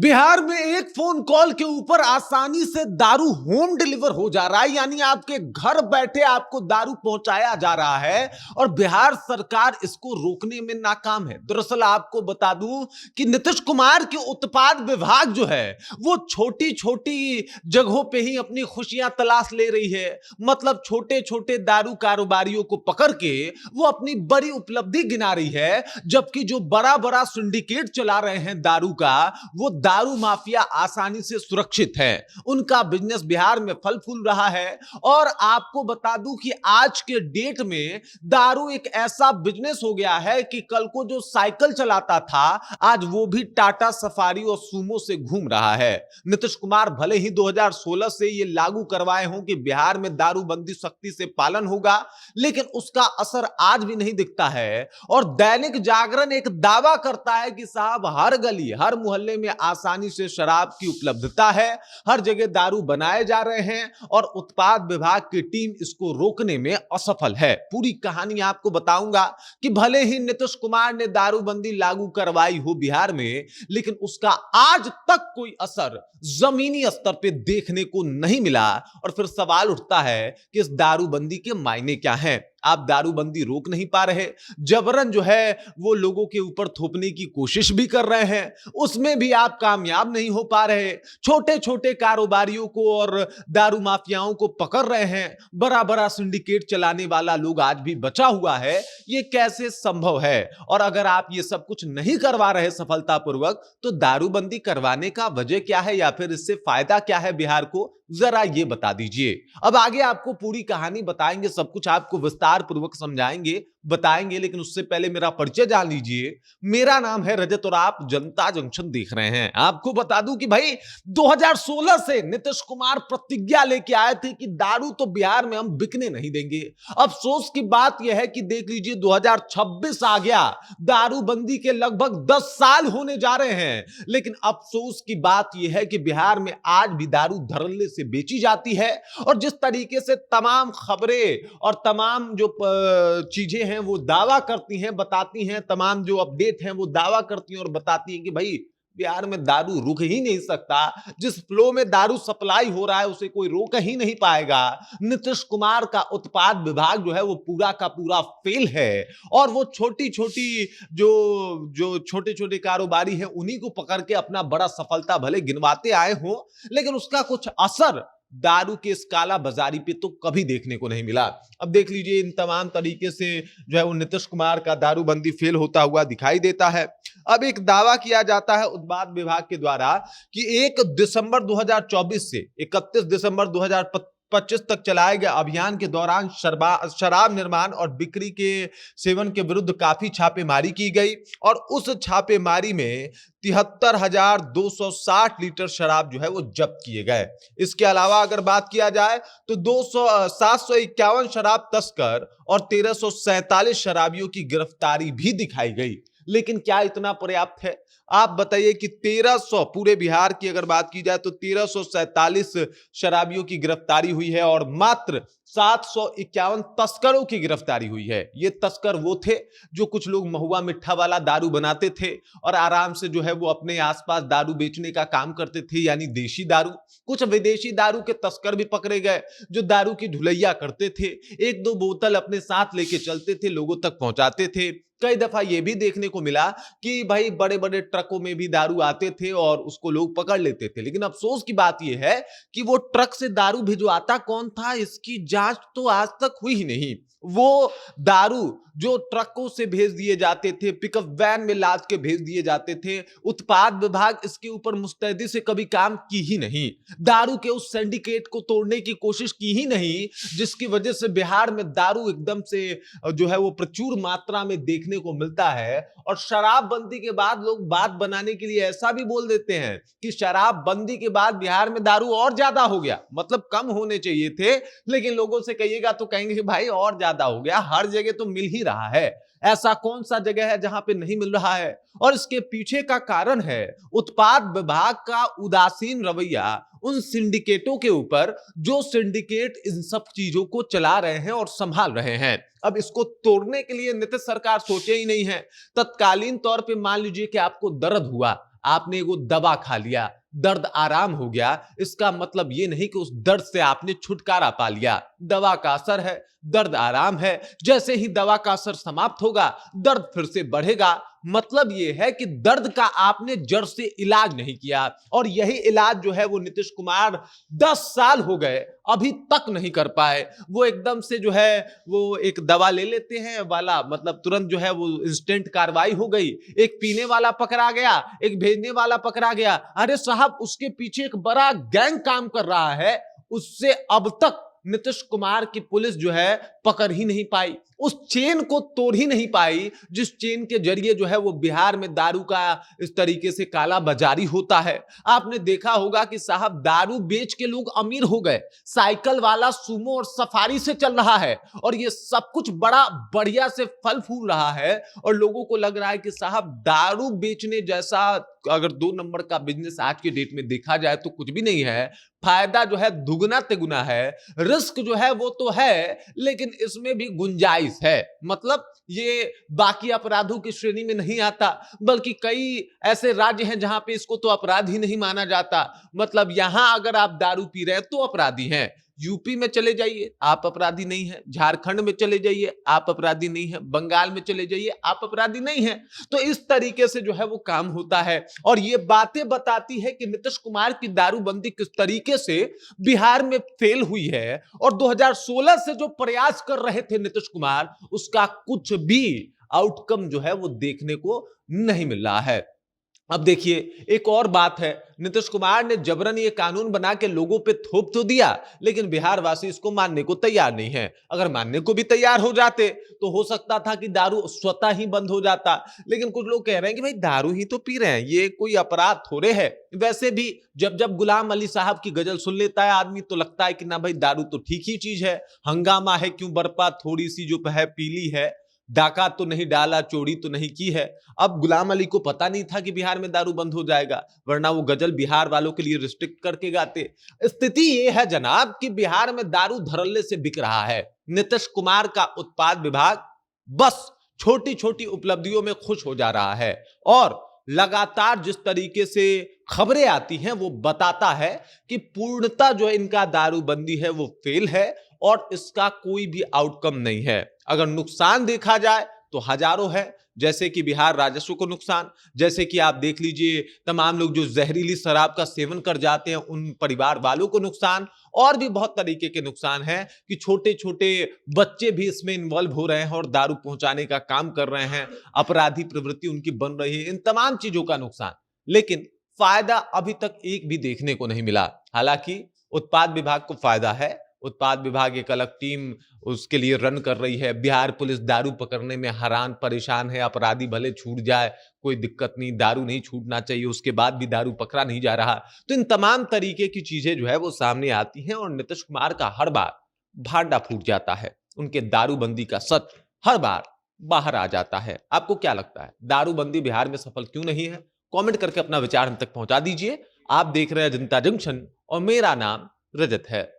बिहार में एक phone call के ऊपर आसानी से दारू होम डिलीवर हो जा रहा है, यानी आपके घर बैठे आपको दारू पहुंचाया जा रहा है और बिहार सरकार इसको रोकने में नाकाम है। दरअसल आपको बता दूं कि नीतीश कुमार के उत्पाद विभाग जो है वो छोटी छोटी जगहों पे ही अपनी खुशियां तलाश ले रही है। मतलब छोटे छोटे दारू कारोबारियों को पकड़ के वो अपनी बड़ी उपलब्धि गिना रही है, जबकि जो बड़ा बड़ा सिंडिकेट चला रहे हैं दारू का, वो दारू माफिया आसानी से सुरक्षित है। उनका बिजनेस बिहार में फल फूल रहा है। और आपको बता दूं कि आज के डेट में दारू एक ऐसा बिजनेस हो गया है कि कल को जो साइकिल चलाता था आज वो भी टाटा सफारी और सुमो से घूम रहा है। नीतीश कुमार भले ही 2016 से ये लागू करवाए हों कि बिहार में दारूबंदी सख्ती से पालन होगा, लेकिन उसका असर आज भी नहीं दिखता है। और दैनिक जागरण एक दावा करता है कि साहब हर गली हर मोहल्ले में आसानी से शराब की उपलब्धता है, हर जगह दारू बनाए जा रहे हैं और उत्पाद विभाग की टीम इसको रोकने में असफल है। पूरी कहानी आपको बताऊंगा कि भले ही नीतीश कुमार ने दारूबंदी लागू करवाई हो बिहार में, लेकिन उसका आज तक कोई असर जमीनी स्तर पे देखने को नहीं मिला। और फिर सवाल उठता है कि इस दारूबंदी के मायने क्या हैं। आप दारूबंदी रोक नहीं पा रहे, जबरन जो है वो लोगों के ऊपर थोपने की कोशिश भी कर रहे हैं, उसमें भी आप कामयाब नहीं हो पा रहे। छोटे छोटे कारोबारियों को और दारू माफियाओं को पकड़ रहे हैं, बड़ा बड़ा सिंडिकेट चलाने वाला लोग आज भी बचा हुआ है। ये कैसे संभव है? और अगर आप ये सब कुछ नहीं करवा रहे सफलतापूर्वक, तो दारूबंदी करवाने का वजह क्या है या फिर इससे फायदा क्या है बिहार को, जरा ये बता दीजिए। अब आगे आपको पूरी कहानी बताएंगे, सब कुछ आपको विस्तार पूर्वक समझाएंगे, बताएंगे, लेकिन उससे पहले मेरा परिचय जान लीजिए। मेरा नाम है रजत और आप जनता जंक्शन देख रहे हैं। आपको बता दूं कि भाई 2016 से नीतीश कुमार प्रतिज्ञा लेके आए थे कि दारू तो बिहार में हम बिकने नहीं देंगे। अफसोस की बात यह है कि देख लीजिए 2026 आ गया, दारूबंदी के लगभग 10 साल होने जा रहे हैं, लेकिन अफसोस की बात यह है कि बिहार में आज भी दारू धड़ल्ले से बेची जाती है। और जिस तरीके से तमाम खबरें और तमाम जो चीजें हैं वो दावा करती हैं, बताती हैं, तमाम जो अपडेट हैं वो दावा करती हैं और बताती हैं कि भाई बिहार में दारू रुक ही नहीं सकता। जिस फ्लो में दारू सप्लाई हो रहा है उसे कोई रोक ही नहीं पाएगा। नीतीश कुमार का उत्पाद विभाग जो है वो पूरा का पूरा फेल है। और वो छोटी छोटी जो जो छोटे छोटे कारोबारी हैं उन्हीं को पकड़ के अपना बड़ा सफलता भले गिनवाते आए हों, लेकिन उसका कुछ असर दारू के इस काला बाजारी पे तो कभी देखने को नहीं मिला। अब देख लीजिए इन तमाम तरीके से जो है वो नीतीश कुमार का दारूबंदी फेल होता हुआ दिखाई देता है। अब एक दावा किया जाता है उत्पाद विभाग के द्वारा कि 1 दिसंबर 2024 से 31 दिसंबर 2025 तक चलाए गए अभियान के दौरान शराब निर्माण और बिक्री के सेवन के विरुद्ध काफी छापेमारी की गई और उस छापेमारी में 73,260 लीटर शराब जो है वो जब्त किए गए। इसके अलावा अगर बात किया जाए तो 751 शराब तस्कर और 1347 शराबियों की गिरफ्तारी भी दिखाई गई। लेकिन क्या इतना पर्याप्त है? आप बताइए कि 1300 पूरे बिहार की अगर बात की जाए तो 1347 शराबियों की गिरफ्तारी हुई है और मात्र 751 तस्करों की गिरफ्तारी हुई है। ये तस्कर वो थे जो कुछ लोग महुआ मिठा वाला दारू बनाते थे और आराम से जो है वो अपने आसपास दारू बेचने का काम करते थे, यानी देशी दारू। कुछ विदेशी दारू के तस्कर भी पकड़े गए जो दारू की ढुलैया करते थे, एक दो बोतल अपने साथ लेके चलते थे, लोगों तक पहुंचाते थे। कई दफा यह भी देखने को मिला कि भाई बड़े बड़े ट्रकों में भी दारू आते थे और उसको लोग पकड़ लेते थे। लेकिन अफसोस की बात यह है कि वो ट्रक से दारू भिजवाता कौन था, इसकी जांच तो आज तक हुई ही नहीं। वो दारू जो ट्रकों से भेज दिए जाते थे, पिकअप वैन में लाद के भेज दिए जाते थे, उत्पाद विभाग इसके ऊपर मुस्तैदी से कभी काम की ही नहीं। दारू के उस सिंडिकेट को तोड़ने की कोशिश की ही नहीं, जिसकी वजह से बिहार में दारू एकदम से जो है वो प्रचुर मात्रा में देखने को मिलता है। और शराबबंदी के बाद लोग बात बनाने के लिए ऐसा भी बोल देते हैं कि शराबबंदी के बाद बिहार में दारू और ज्यादा हो गया, मतलब कम होने चाहिए थे, लेकिन लोगों से कहिएगा तो कहेंगे कि भाई और ज्यादा हो गया, हर जगह तो मिल ही रहा है। ऐसा कौन सा जगह है जहां पे नहीं मिल रहा है? और इसके पीछे का कारण है उत्पाद विभाग का उदासीन रवैया उन सिंडिकेटों के ऊपर जो सिंडिकेट इन सब चीजों को चला रहे हैं और संभाल रहे हैं। अब इसको तोड़ने के लिए नीतीश सरकार सोचे ही नहीं है। तत्कालीन तौर पे मान लीजिए कि आपको दर्द हुआ, आपने वो दवा खा लिया, दर्द आराम हो गया, इसका मतलब ये नहीं कि उस दर्द से आपने छुटकारा पा लिया। दवा का असर है, दर्द आराम है, जैसे ही दवा का असर समाप्त होगा दर्द फिर से बढ़ेगा। मतलब यह है कि दर्द का आपने जड़ से इलाज नहीं किया, और यही इलाज जो है वो नीतीश कुमार 10 साल हो गए अभी तक नहीं कर पाए। वो एकदम से जो है वो एक दवा ले लेते हैं वाला, मतलब तुरंत जो है वो इंस्टेंट कार्रवाई हो गई, एक पीने वाला पकड़ा गया, एक भेजने वाला पकड़ा गया। अरे साहब, उसके पीछे एक बड़ा गैंग काम कर रहा है, उससे अब तक नीतीश कुमार की पुलिस जो है पकड़ ही नहीं पाई, उस चेन को तोड़ ही नहीं पाई जिस चेन के जरिए जो है वो बिहार में दारू का इस तरीके से काला बाजारी होता है। आपने देखा होगा कि साहब दारू बेच के लोग अमीर हो गए, साइकिल वाला सुमो और सफारी से चल रहा है, और ये सब कुछ बड़ा बढ़िया से फल फूल रहा है, और लोगों को लग रहा है कि साहब दारू बेचने जैसा अगर 2 नंबर का बिजनेस आज के डेट में देखा जाए तो कुछ भी नहीं है। फायदा जो है दुगना तिगुना है, रिस्क जो है वो तो है, लेकिन इसमें भी गुंजाइश है। मतलब ये बाकी अपराधों की श्रेणी में नहीं आता, बल्कि कई ऐसे राज्य हैं जहां पे इसको तो अपराध ही नहीं माना जाता। मतलब यहां अगर आप दारू पी रहे हैं तो अपराधी हैं, यूपी में चले जाइए आप अपराधी नहीं है, झारखंड में चले जाइए आप अपराधी नहीं है, बंगाल में चले जाइए आप अपराधी नहीं है। तो इस तरीके से जो है वो काम होता है, और ये बातें बताती है कि नीतीश कुमार की दारूबंदी किस तरीके से बिहार में फेल हुई है, और 2016 से जो प्रयास कर रहे थे नीतीश कुमार, उसका कुछ भी आउटकम जो है वो देखने को नहीं मिल रहा है। अब देखिए, एक और बात है, नीतीश कुमार ने जबरन ये कानून बना के लोगों पे थोप तो दिया, लेकिन बिहार वासी इसको मानने को तैयार नहीं है। अगर मानने को भी तैयार हो जाते तो हो सकता था कि दारू स्वतः ही बंद हो जाता, लेकिन कुछ लोग कह रहे हैं कि भाई दारू ही तो पी रहे हैं, ये कोई अपराध थोड़े है। वैसे भी जब जब गुलाम अली साहब की गजल सुन लेता है आदमी तो लगता है कि ना भाई दारू तो ठीक ही चीज है, हंगामा है क्यों बरपा थोड़ी सी जो है पीली है, डाका तो नहीं डाला चोरी तो नहीं की है। अब गुलाम अली को पता नहीं था कि बिहार में दारू बंद हो जाएगा, वरना वो गजल बिहार वालों के लिए रिस्ट्रिक्ट करके गाते। स्थिति ये है जनाब कि बिहार में दारू धड़ल्ले से बिक रहा है। नीतीश कुमार का उत्पाद विभाग बस छोटी छोटी उपलब्धियों में खुश हो जा रहा है, और लगातार जिस तरीके से खबरें आती हैं वो बताता है कि पूर्णतः जो इनका दारूबंदी है वो फेल है, और इसका कोई भी आउटकम नहीं है। अगर नुकसान देखा जाए तो हजारों है, जैसे कि बिहार राजस्व को नुकसान, जैसे कि आप देख लीजिए तमाम लोग जो जहरीली शराब का सेवन कर जाते हैं उन परिवार वालों को नुकसान, और भी बहुत तरीके के नुकसान हैं कि छोटे छोटे बच्चे भी इसमें इन्वॉल्व हो रहे हैं और दारू पहुंचाने का काम कर रहे हैं, अपराधी प्रवृत्ति उनकी बन रही है, इन तमाम चीजों का नुकसान। लेकिन फायदा अभी तक एक भी देखने को नहीं मिला। हालांकि उत्पाद विभाग को फायदा है, उत्पाद विभाग एक अलग टीम उसके लिए रन कर रही है। बिहार पुलिस दारू पकड़ने में हैरान परेशान है, अपराधी भले छूट जाए कोई दिक्कत नहीं, दारू नहीं छूटना चाहिए, उसके बाद भी दारू पकड़ा नहीं जा रहा। तो इन तमाम तरीके की चीजें जो है वो सामने आती हैं, और नीतीश कुमार का हर बार भांडा फूट जाता है, उनके दारूबंदी का सच हर बार बाहर आ जाता है। आपको क्या लगता है, दारूबंदी बिहार में सफल क्यों नहीं है? कमेंट करके अपना विचार हम तक पहुंचा दीजिए। आप देख रहे हैं जनता जंक्शन और मेरा नाम रजत है।